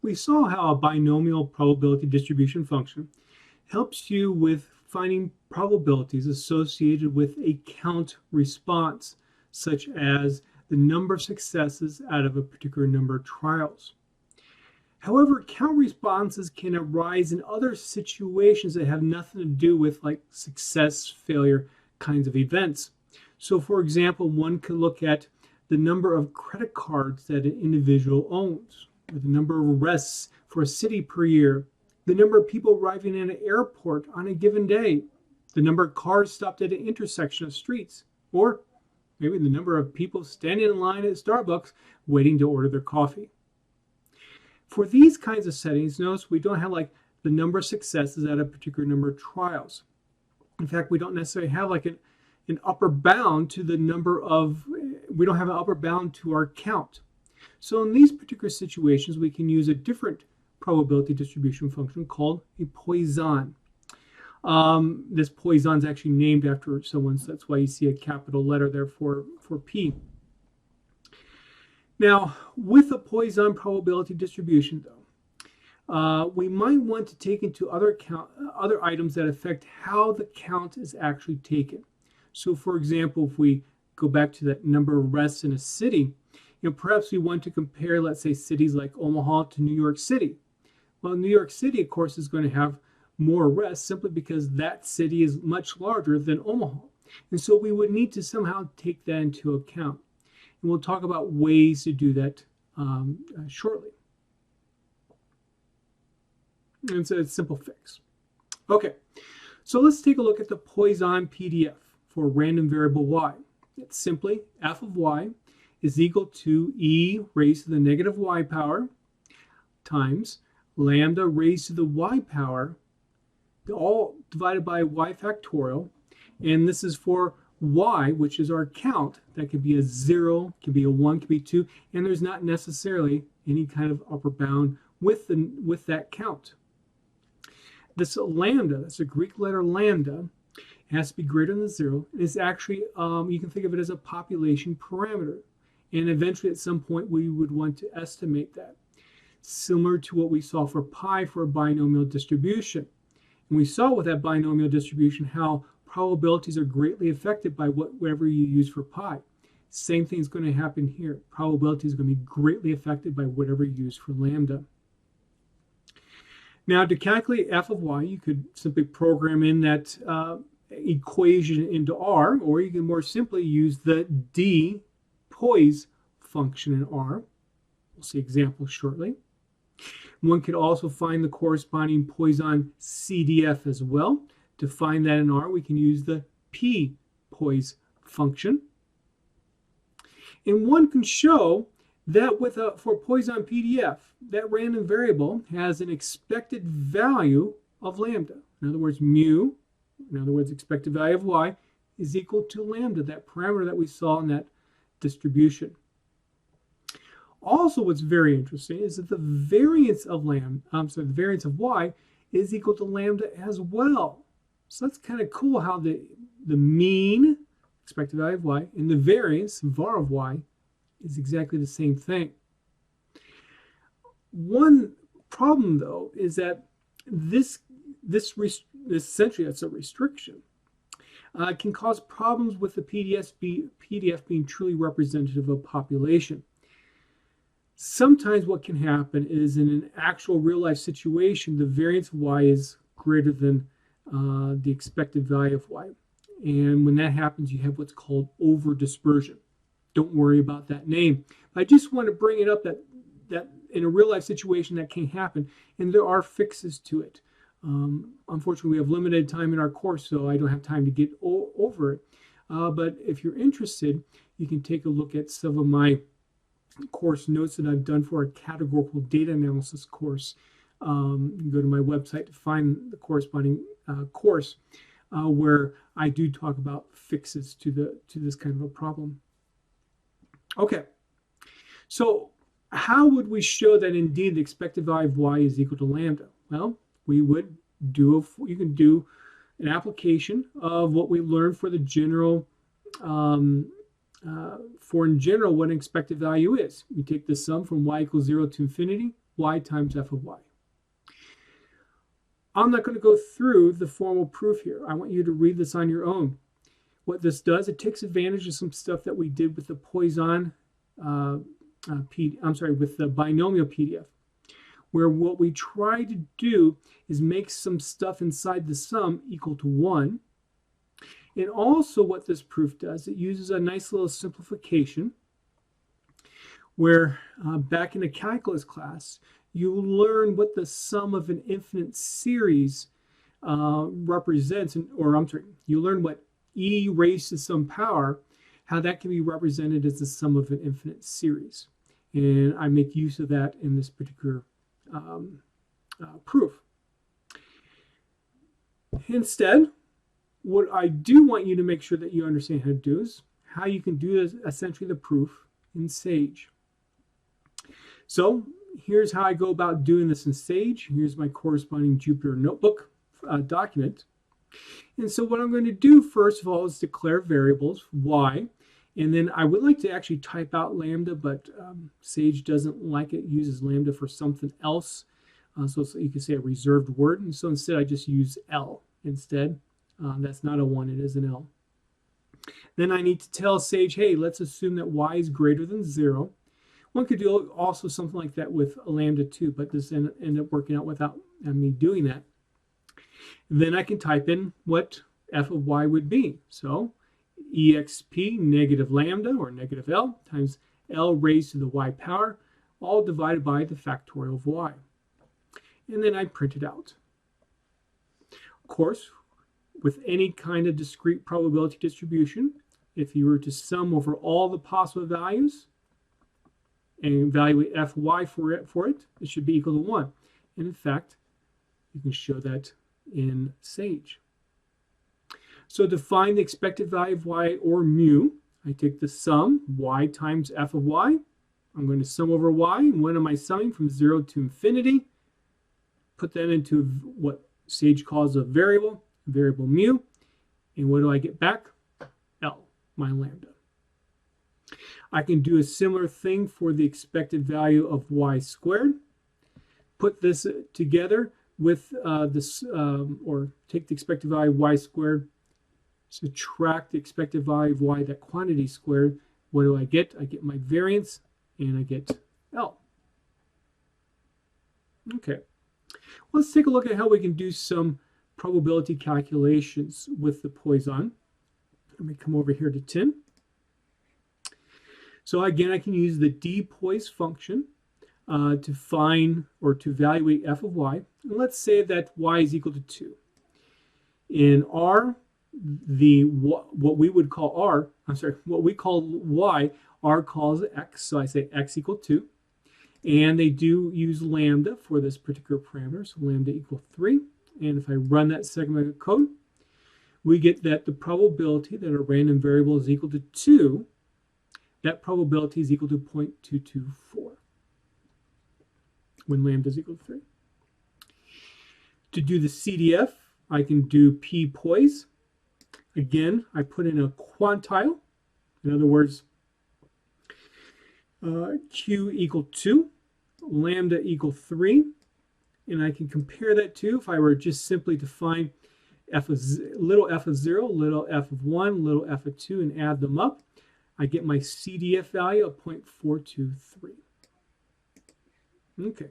We saw how a binomial probability distribution function helps you with finding probabilities associated with a count response, such as the number of successes out of a particular number of trials. However, count responses can arise in other situations that have nothing to do with like success, failure kinds of events. So for example, one could look at the number of credit cards that an individual owns, or the number of arrests for a city per year, the number of people arriving in an airport on a given day, the number of cars stopped at an intersection of streets, or maybe the number of people standing in line at Starbucks waiting to order their coffee. For these kinds of settings, notice we don't have like the number of successes at a particular number of trials. In fact, we don't necessarily have like an upper bound to the number of, we don't have an upper bound to our count. So in these particular situations, we can use a different probability distribution function called a Poisson. This Poisson is actually named after someone, so that's why you see a capital letter there for P. Now, with a Poisson probability distribution, though, we might want to take into other items that affect how the count is actually taken. So, for example, if we go back to that number of arrests in a city, perhaps we want to compare, let's say, cities like Omaha to New York City. Well, New York City, of course, is going to have more arrests simply because that city is much larger than Omaha. And so we would need to somehow take that into account. And we'll talk about ways to do that shortly. And so it's a simple fix. Okay, so let's take a look at the Poisson PDF for random variable y. It's simply f of y is equal to e raised to the negative y power times lambda raised to the y power, all divided by y factorial. And this is for y, which is our count. That could be a 0, could be a 1, could be 2, and there's not necessarily any kind of upper bound with that count. This lambda, that's a Greek letter lambda, has to be greater than 0. It's actually, you can think of it as a population parameter. And eventually at some point we would want to estimate that. Similar to what we saw for pi for a binomial distribution. And we saw with that binomial distribution how probabilities are greatly affected by whatever you use for pi. Same thing is going to happen here. Probability is going to be greatly affected by whatever you use for lambda. Now, to calculate f of y, you could simply program in that equation into R, or you can more simply use the d Poisson function in R. We'll see examples shortly. One could also find the corresponding Poisson CDF as well. To find that in R, we can use the p Poisson function. And one can show that for Poisson PDF, that random variable has an expected value of lambda. In other words, mu, in other words, expected value of y, is equal to lambda, that parameter that we saw in that distribution. Also, what's very interesting is that the variance of the variance of y is equal to lambda as well. So that's kind of cool how the mean, expected value of y, and the variance, var of y, is exactly the same thing. One problem, though, is that this essentially, that's a restriction, can cause problems with the PDF being truly representative of population. Sometimes what can happen is in an actual real-life situation, the variance of y is greater than the expected value of y. And when that happens, you have what's called over-dispersion. Don't worry about that name. I just want to bring it up that in a real-life situation that can happen, and there are fixes to it. Unfortunately, we have limited time in our course, so I don't have time to get over it. But if you're interested, you can take a look at some of my course notes that I've done for a categorical data analysis course. You can go to my website to find the corresponding course where I do talk about fixes to this kind of a problem. Okay, so how would we show that indeed the expected value of y is equal to lambda? Well, we would you can do an application of what we learned for the general, for in general what an expected value is. You take the sum from y equals 0 to infinity, y times f of y. I'm not going to go through the formal proof here. I want you to read this on your own. What this does, it takes advantage of some stuff that we did with the Poisson, with the binomial PDF, where what we try to do is make some stuff inside the sum equal to 1. And also what this proof does, it uses a nice little simplification where back in a calculus class, you learn what the sum of an infinite series represents, you learn what e raised to some power, how that can be represented as the sum of an infinite series. And I make use of that in this particular proof. Instead, what I do want you to make sure that you understand how to do is how you can do this, essentially the proof in Sage. So here's how I go about doing this in Sage. Here's my corresponding Jupyter Notebook document. And so what I'm going to do first of all is declare variables, y, and then I would like to actually type out lambda, but Sage doesn't like it, uses lambda for something else. So you can say a reserved word, and so instead I just use L instead. That's not a 1, it is an L. Then I need to tell Sage, hey, let's assume that y is greater than 0. One could do also something like that with a lambda too, but this ended up working out without me doing that. Then I can type in what f of y would be. So exp negative lambda, or negative L, times L raised to the y power, all divided by the factorial of y. And then I print it out. Of course, with any kind of discrete probability distribution, if you were to sum over all the possible values and evaluate f of y for it, it should be equal to 1. And in fact, you can show that in Sage. So to find the expected value of y, or mu, I take the sum, y times f of y. I'm going to sum over y. And when am I summing? From 0 to infinity. Put that into what Sage calls a variable mu. And what do I get back? L, my lambda. I can do a similar thing for the expected value of y squared. Put this together with or take the expected value of y squared, subtract the expected value of y, that quantity squared. What do I get? I get my variance, and I get L. Okay, let's take a look at how we can do some probability calculations with the Poisson. Let me come over here to 10. So again, I can use the dPoise function to find or to evaluate f of y. And let's say that y is equal to 2. In R, what we call y, R calls x. So I say x equal 2. And they do use lambda for this particular parameter, so lambda equal 3. And if I run that segment of code, we get that the probability that a random variable is equal to 2, that probability is equal to 0.224 when lambda is equal to 3. To do the CDF, I can do Poise. Again, I put in a quantile. In other words, Q equal 2, lambda equal 3. And I can compare that to, if I were just simply to find little f of 0, little f of 1, little f of 2, and add them up, I get my CDF value of 0.423. Okay,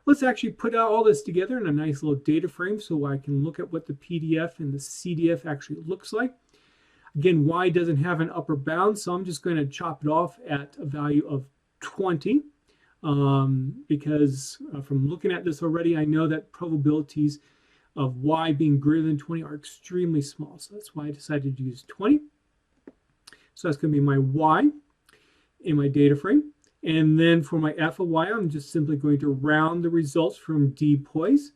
let's actually put out all this together in a nice little data frame so I can look at what the PDF and the CDF actually looks like. Again, y doesn't have an upper bound, so I'm just going to chop it off at a value of 20. Because from looking at this already, I know that probabilities of y being greater than 20 are extremely small. So that's why I decided to use 20. So that's going to be my y in my data frame. And then for my f of y, I'm just simply going to round the results from dPoise.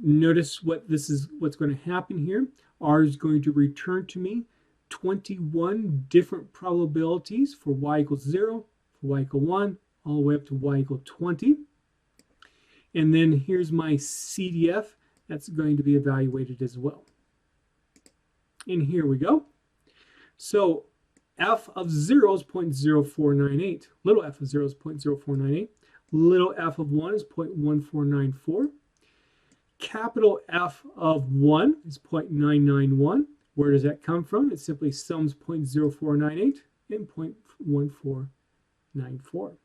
Notice what's going to happen here. R is going to return to me 21 different probabilities for y equals 0, for y equal 1, all the way up to y equal 20. And then here's my CDF that's going to be evaluated as well. And here we go. So f of 0 is 0.0498. Little f of 0 is 0.0498. Little f of 1 is 0.1494. Capital F of 1 is 0.991. Where does that come from? It simply sums 0.0498 and 0.1494.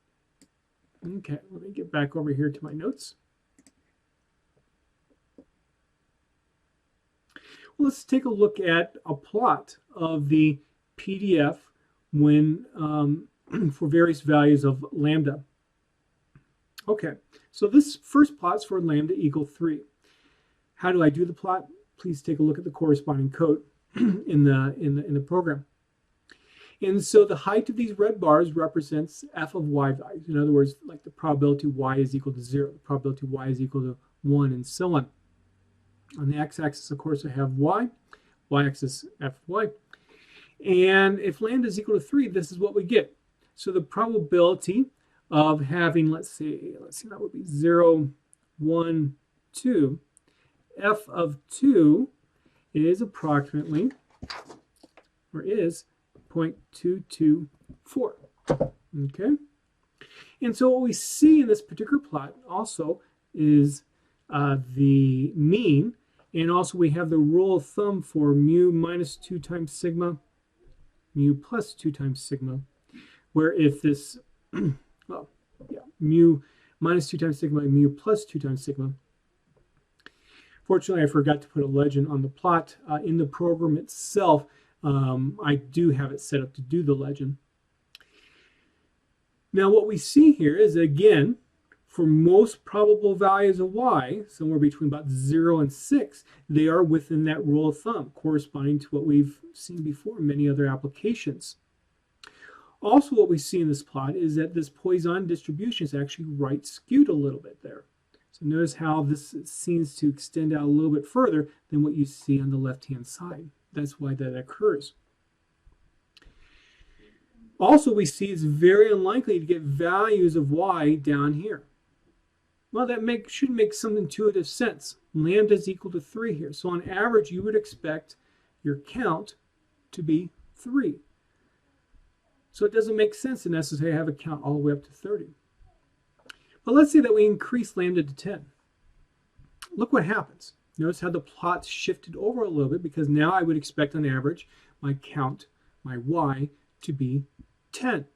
Okay, let me get back over here to my notes. Well, let's take a look at a plot of the PDF when for various values of lambda. Okay, so this first plot is for lambda equal 3. How do I do the plot? Please take a look at the corresponding code in the program. And so the height of these red bars represents f of y values. In other words, like the probability y is equal to 0, the probability y is equal to 1, and so on. On the x-axis, of course, I have y-axis f of y. And if lambda is equal to 3, this is what we get. So the probability of having, let's see, that would be 0, 1, 2. F of 2 is approximately, or is 0.224. Okay? And so what we see in this particular plot also is the mean, and also we have the rule of thumb for mu minus 2 times sigma, mu plus 2 times sigma, where if this, well, yeah, mu minus 2 times sigma and mu plus 2 times sigma. Fortunately, I forgot to put a legend on the plot. In the program itself, I do have it set up to do the legend. Now, what we see here is, again, for most probable values of y, somewhere between about 0 and 6, they are within that rule of thumb, corresponding to what we've seen before in many other applications. Also, what we see in this plot is that this Poisson distribution is actually right skewed a little bit there. So notice how this seems to extend out a little bit further than what you see on the left-hand side. That's why that occurs. Also, we see it's very unlikely to get values of y down here. Well, that should make some intuitive sense. Lambda is equal to 3 here. So on average, you would expect your count to be 3. So it doesn't make sense to necessarily have a count all the way up to 30. But let's say that we increase lambda to 10. Look what happens. Notice how the plot's shifted over a little bit, because now I would expect on average my count, my y, to be 10.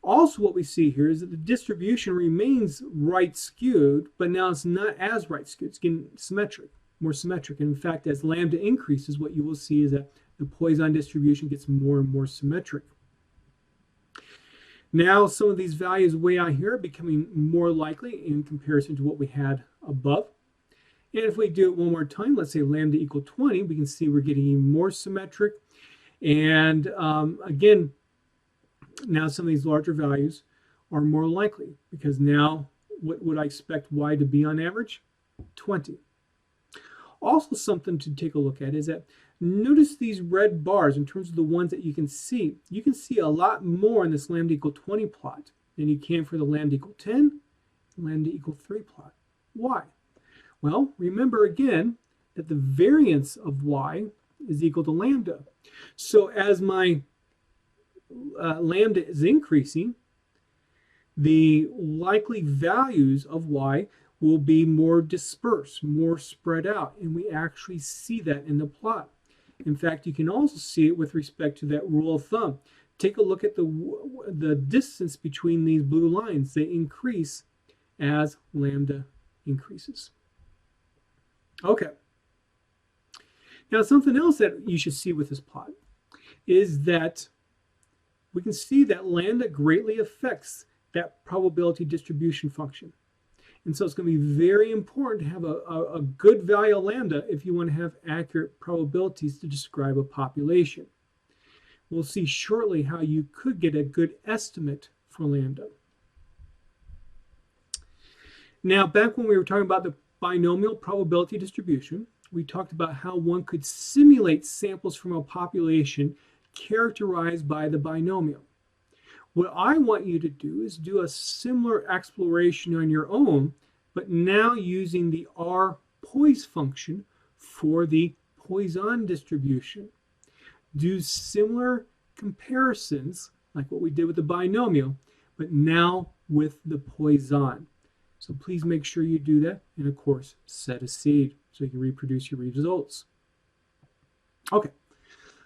Also, what we see here is that the distribution remains right skewed, but now it's not as right skewed. It's getting symmetric, more symmetric. And in fact, as lambda increases, what you will see is that the Poisson distribution gets more and more symmetric. Now, some of these values way out here are becoming more likely in comparison to what we had above. And if we do it one more time, let's say lambda equal 20, we can see we're getting even more symmetric. And again, now some of these larger values are more likely, because now what would I expect y to be on average? 20. Also, something to take a look at is that notice these red bars in terms of the ones that you can see. You can see a lot more in this lambda equal 20 plot than you can for the lambda equal 10, lambda equal 3 plot. Why? Well, remember again that the variance of y is equal to lambda. So as my lambda is increasing, the likely values of y will be more dispersed, more spread out, and we actually see that in the plot. In fact, you can also see it with respect to that rule of thumb. Take a look at the distance between these blue lines. They increase as lambda increases. Okay. Now, something else that you should see with this plot is that we can see that lambda greatly affects that probability distribution function. And so it's going to be very important to have a good value of lambda if you want to have accurate probabilities to describe a population. We'll see shortly how you could get a good estimate for lambda. Now, back when we were talking about the binomial probability distribution, we talked about how one could simulate samples from a population characterized by the binomial. What I want you to do is do a similar exploration on your own, but now using the R-Poise function for the Poisson distribution. Do similar comparisons, like what we did with the binomial, but now with the Poisson. So please make sure you do that, and of course, set a seed so you can reproduce your results. Okay,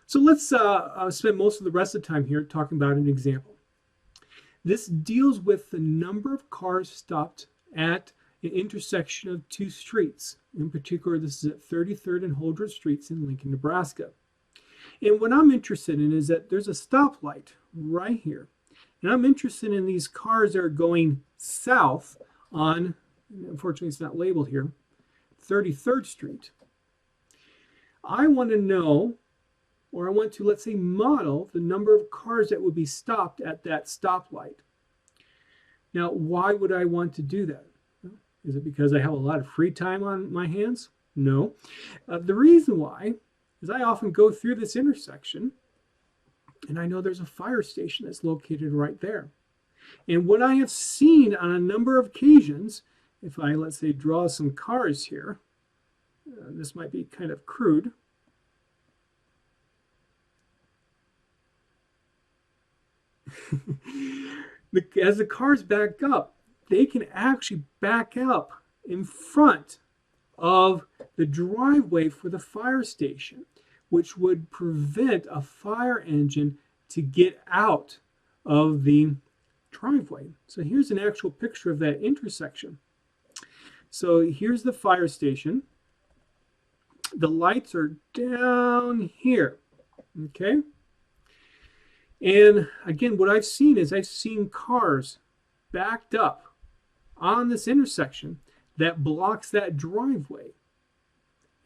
so let's spend most of the rest of the time here talking about an example. This deals with the number of cars stopped at an intersection of two streets. In particular, this is at 33rd and Holdred Streets in Lincoln, Nebraska. And what I'm interested in is that there's a stoplight right here. And I'm interested in these cars that are going south on, unfortunately it's not labeled here, 33rd Street. I want to know, or I want to, let's say, model the number of cars that would be stopped at that stoplight. Now, why would I want to do that? Is it because I have a lot of free time on my hands? No. The reason why is I often go through this intersection and I know there's a fire station that's located right there. And what I have seen on a number of occasions, if I, let's say, draw some cars here, this might be kind of crude. As the cars back up, they can actually back up in front of the driveway for the fire station, which would prevent a fire engine to get out of the driveway. So here's an actual picture of that intersection. So here's the fire station. The lights are down here, okay? And again, what I've seen is I've seen cars backed up on this intersection that blocks that driveway.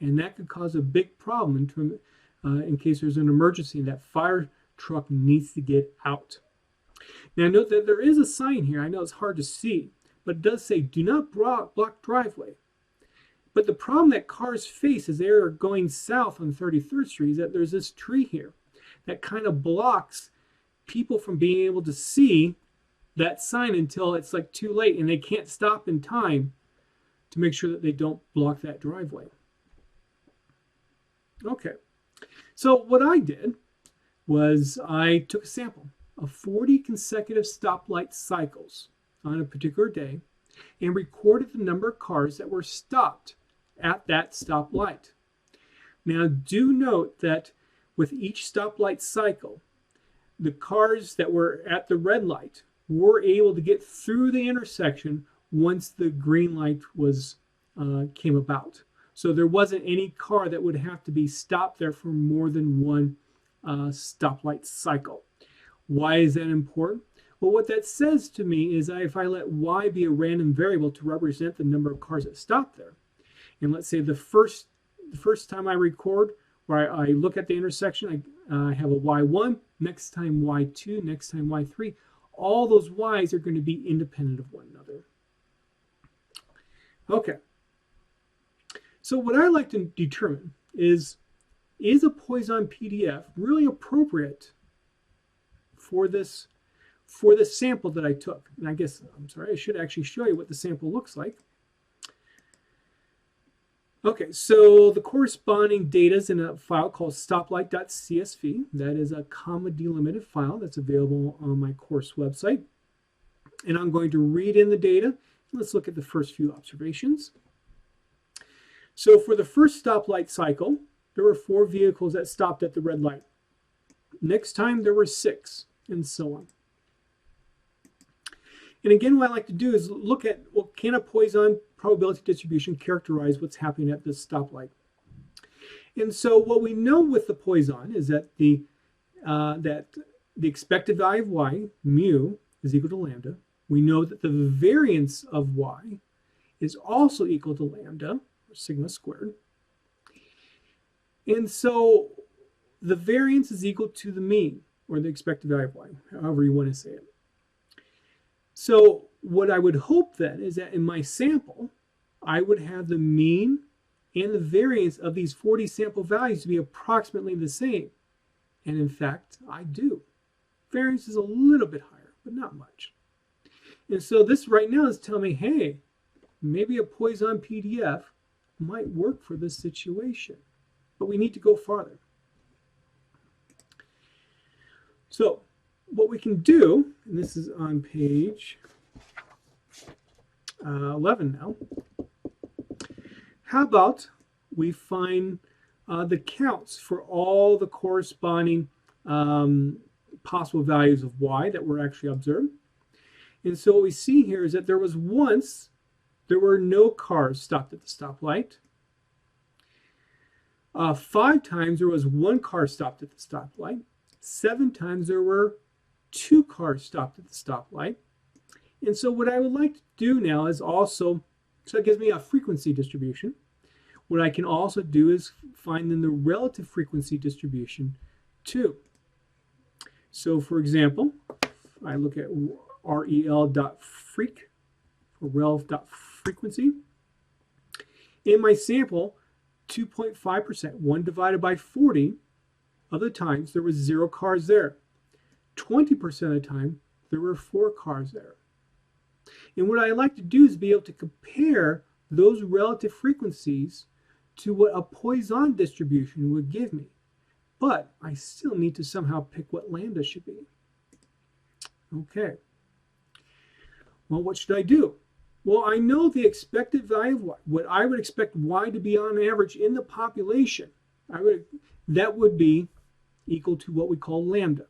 And that could cause a big problem in case there's an emergency and that fire truck needs to get out. Now note that there is a sign here. I know it's hard to see, but it does say do not block driveway. But the problem that cars face as they're going south on 33rd Street is that there's this tree here that kind of blocks people from being able to see that sign until it's like too late and they can't stop in time to make sure that they don't block that driveway. Okay, so what I did was I took a sample of 40 consecutive stoplight cycles on a particular day and recorded the number of cars that were stopped at that stoplight. Now do note that with each stoplight cycle, the cars that were at the red light were able to get through the intersection once the green light was came about. So there wasn't any car that would have to be stopped there for more than one stoplight cycle. Why is that important? Well, what that says to me is that if I let y be a random variable to represent the number of cars that stop there, and let's say the first time I record, where I look at the intersection, I have a y1, next time y2, next time y3. All those y's are going to be independent of one another. Okay. So what I like to determine is a Poisson PDF really appropriate for this sample that I took? And I guess, I'm sorry, I should actually show you what the sample looks like. Okay, so the corresponding data is in a file called stoplight.csv. That is a comma delimited file that's available on my course website. And I'm going to read in the data. Let's look at the first few observations. So for the first stoplight cycle, there were 4 vehicles that stopped at the red light. Next time, there were 6, and so on. And again, what I like to do is look at, well, can a Poisson probability distribution characterize what's happening at this stoplight? And so what we know with the Poisson is that the expected value of y, mu, is equal to lambda. We know that the variance of y is also equal to lambda, or sigma squared. And so the variance is equal to the mean, or the expected value of y, however you want to say it. So what I would hope then is that in my sample, I would have the mean and the variance of these 40 sample values to be approximately the same. And in fact, I do. Variance is a little bit higher, but not much. And so this right now is telling me, hey, maybe a Poisson PDF might work for this situation. But we need to go farther. So what we can do, and this is on page 11 now, how about we find the counts for all the corresponding possible values of y that were actually observed. And so what we see here is that there were no cars stopped at the stoplight. 5 times there was 1 car stopped at the stoplight. 7 times there were 2 cars stopped at the stoplight. And so what I would like to do now is also, so it gives me a frequency distribution. What I can also do is find then the relative frequency distribution too. So for example, I look at rel.freq, or rel.frequency. In my sample, 2.5%, 1 divided by 40 of the times there was 0 cars there. 20% of the time there were 4 cars there. And what I like to do is be able to compare those relative frequencies to what a Poisson distribution would give me. But I still need to somehow pick what lambda should be. Okay. Well, what should I do? Well, I know the expected value of y, what I would expect y to be on average in the population. That would be equal to what we call lambda.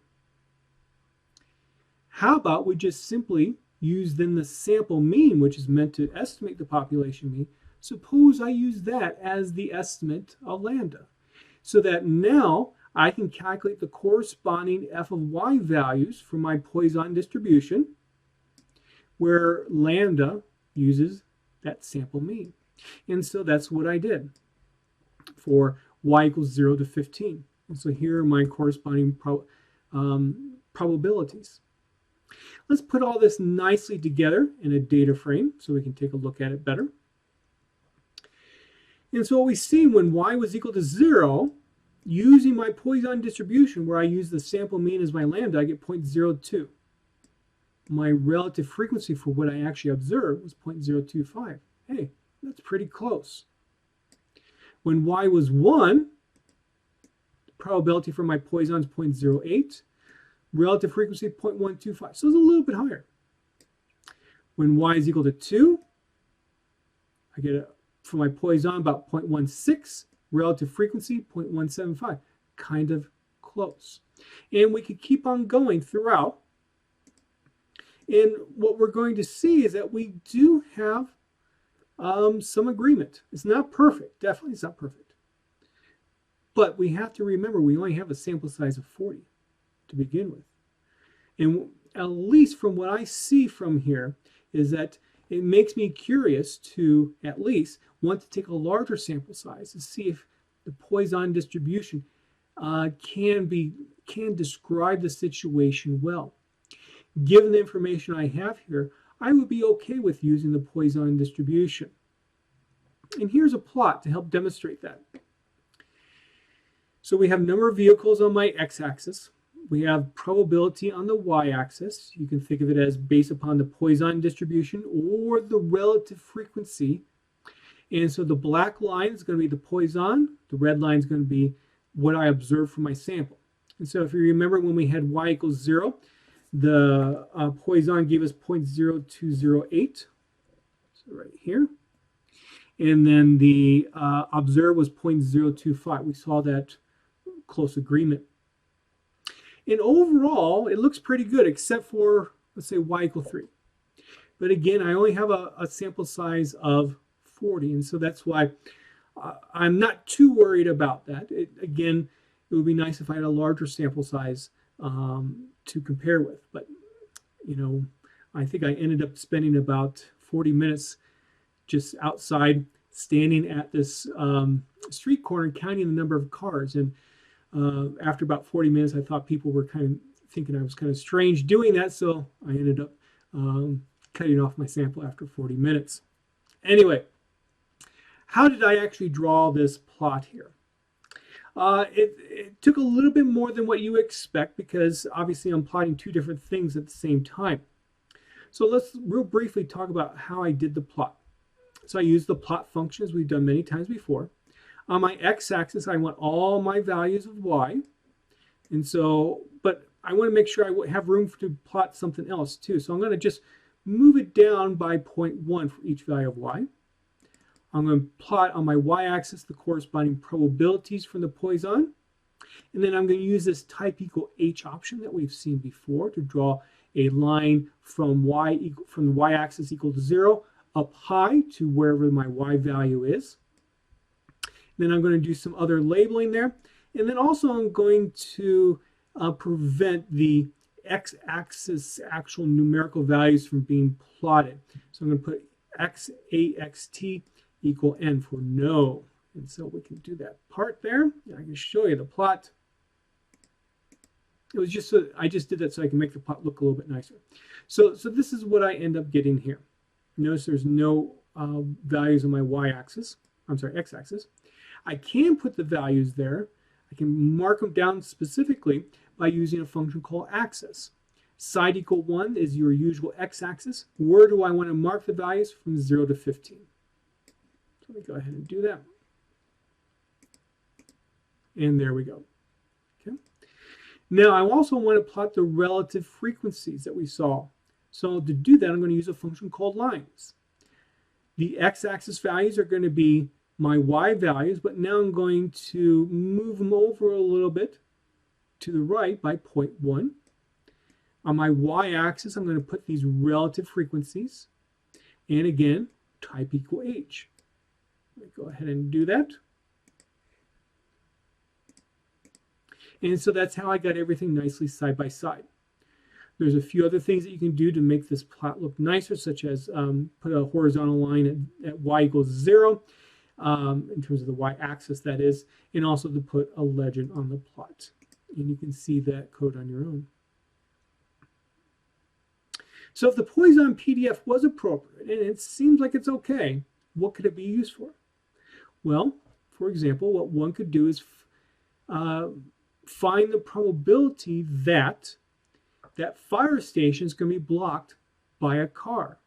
How about we just simply use then the sample mean, which is meant to estimate the population mean. Suppose I use that as the estimate of lambda, so that now I can calculate the corresponding f of y values for my Poisson distribution, where lambda uses that sample mean. And so that's what I did for y equals 0 to 15. And so here are my corresponding probabilities. Let's put all this nicely together in a data frame so we can take a look at it better. And so what we see when y was equal to 0, using my Poisson distribution where I use the sample mean as my lambda, I get 0.02. My relative frequency for what I actually observed was 0.025. Hey, that's pretty close. When y was 1, the probability for my Poisson is 0.08. Relative frequency 0.125. So it's a little bit higher. When y is equal to 2, I get for my Poisson about 0.16. Relative frequency 0.175. Kind of close. And we could keep on going throughout. And what we're going to see is that we do have some agreement. It's not perfect. Definitely it's not perfect. But we have to remember we only have a sample size of 40 to begin with. And at least from what I see from here is that it makes me curious to at least want to take a larger sample size to see if the Poisson distribution can describe the situation well. Given the information I have here, I would be okay with using the Poisson distribution. And here's a plot to help demonstrate that. So we have number of vehicles on my x-axis. We have probability on the y-axis. You can think of it as based upon the Poisson distribution or the relative frequency. And so the black line is going to be the Poisson. The red line is going to be what I observed from my sample. And so if you remember when we had y equals 0, the Poisson gave us 0.0208. So right here. And then the observed was 0.025. We saw that close agreement. And overall, it looks pretty good, except for, let's say, y equal 3. But again, I only have a sample size of 40, and so that's why I'm not too worried about that. Again, it would be nice if I had a larger sample size to compare with. But, you know, I think I ended up spending about 40 minutes just outside, standing at this street corner, counting the number of cars. And after about 40 minutes, I thought people were kind of thinking I was kind of strange doing that, so I ended up cutting off my sample after 40 minutes. Anyway, how did I actually draw this plot here? It took a little bit more than what you expect because obviously I'm plotting two different things at the same time. So let's real briefly talk about how I did the plot. So I used the plot function as we've done many times before. On my x-axis, I want all my values of y. And so, but I want to make sure I have room to plot something else too. So I'm going to just move it down by 0.1 for each value of y. I'm going to plot on my y-axis the corresponding probabilities from the Poisson. And then I'm going to use this type equal h option that we've seen before to draw a line from the y-axis equal to 0 up high to wherever my y value is. Then I'm going to do some other labeling there. And then also I'm going to prevent the x-axis actual numerical values from being plotted. So I'm going to put x8xt equal n for no. And so we can do that part there. And I can show you the plot. It was just so I just did that so I can make the plot look a little bit nicer. So this is what I end up getting here. Notice there's no values on my y-axis. I'm sorry, x-axis. I can put the values there. I can mark them down specifically by using a function called axis. Side equal 1 is your usual x-axis. Where do I want to mark the values? From 0 to 15. So let me go ahead and do that. And there we go. Okay. Now I also want to plot the relative frequencies that we saw. So to do that, I'm going to use a function called lines. The x-axis values are going to be my y values, but now I'm going to move them over a little bit to the right by 0.1. On my y-axis, I'm going to put these relative frequencies. And again, type equal h. Let me go ahead and do that. And so that's how I got everything nicely side by side. There's a few other things that you can do to make this plot look nicer, such as put a horizontal line at y equals 0, in terms of the y-axis, that is, and also to put a legend on the plot. And you can see that code on your own. So if the Poisson PDF was appropriate, and it seems like it's okay, what could it be used for? Well, for example, what one could do is find the probability that that fire station is going to be blocked by a car.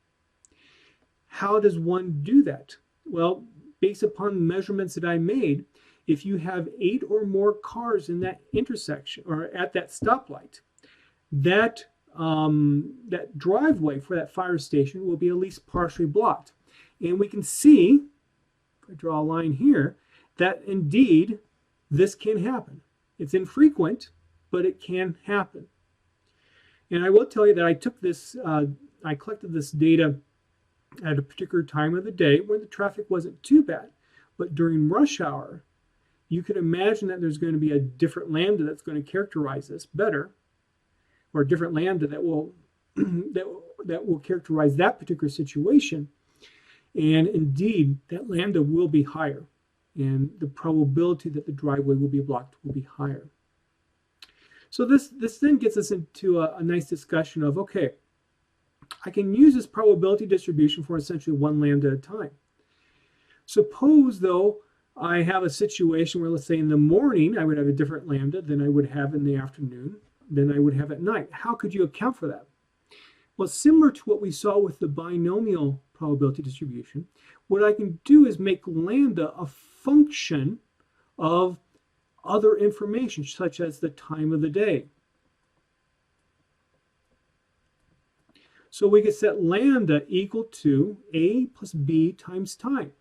How does one do that? Well, based upon the measurements that I made, if you have 8 or more cars in that intersection or at that stoplight, that driveway for that fire station will be at least partially blocked. And we can see, if I draw a line here, that indeed this can happen. It's infrequent, but it can happen. And I will tell you that I took this, I collected this data at a particular time of the day when the traffic wasn't too bad. But during rush hour, you can imagine that there's going to be a different lambda that's going to characterize this better, or a different lambda that will that will characterize that particular situation. And indeed, that lambda will be higher, and the probability that the driveway will be blocked will be higher. So this then gets us into a nice discussion of, okay, I can use this probability distribution for essentially one lambda at a time. Suppose, though, I have a situation where, let's say in the morning, I would have a different lambda than I would have in the afternoon, than I would have at night. How could you account for that? Well, similar to what we saw with the binomial probability distribution, what I can do is make lambda a function of other information, such as the time of the day. So we could set lambda equal to a plus b times time.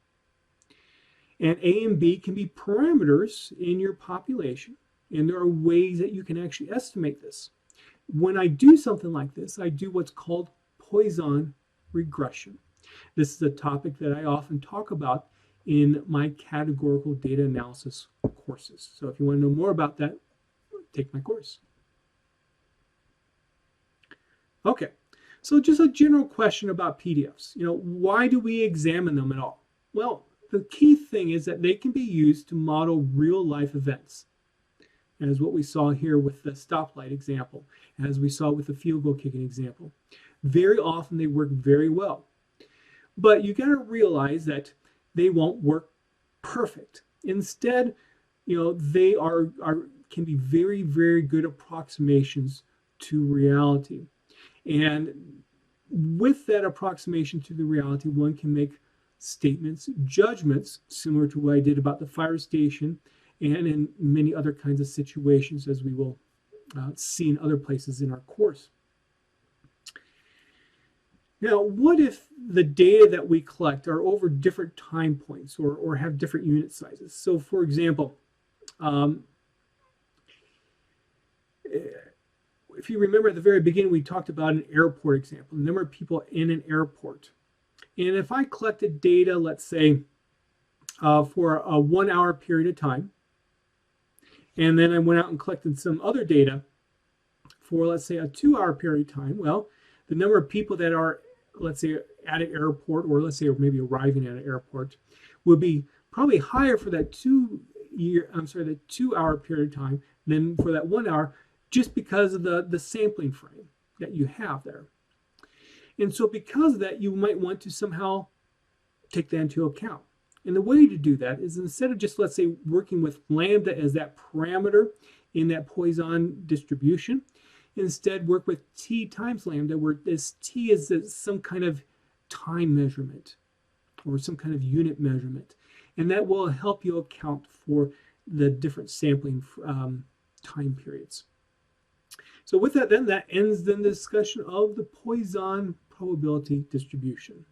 And a and b can be parameters in your population. And there are ways that you can actually estimate this. When I do something like this, I do what's called Poisson regression. This is a topic that I often talk about in my categorical data analysis courses. So if you want to know more about that, take my course. Okay, so just a general question about PDFs. Why do we examine them at all? Well, the key thing is that they can be used to model real-life events, as what we saw here with the stoplight example, as we saw with the field goal kicking example. Very often they work very well. But you got to realize that they won't work perfect. Instead, they can be very, very good approximations to reality. And with that approximation to the reality, one can make statements, judgments, similar to what I did about the fire station and in many other kinds of situations, as we will see in other places in our course. Now, what if the data that we collect are over different time points or have different unit sizes? So, for example, if you remember at the very beginning, we talked about an airport example, the number of people in an airport. And if I collected data, let's say, for a 1 hour period of time, and then I went out and collected some other data for, let's say, a 2 hour period of time, well, the number of people that are, let's say, at an airport, or let's say maybe arriving at an airport, would be probably higher for that 2 hour period of time than for that 1 hour, just because of the sampling frame that you have there. And so because of that, you might want to somehow take that into account. And the way to do that is, instead of just, let's say, working with lambda as that parameter in that Poisson distribution, instead work with t times lambda, where this t is some kind of time measurement or some kind of unit measurement. And that will help you account for the different sampling time periods. So with that, then, that ends the discussion of the Poisson probability distribution.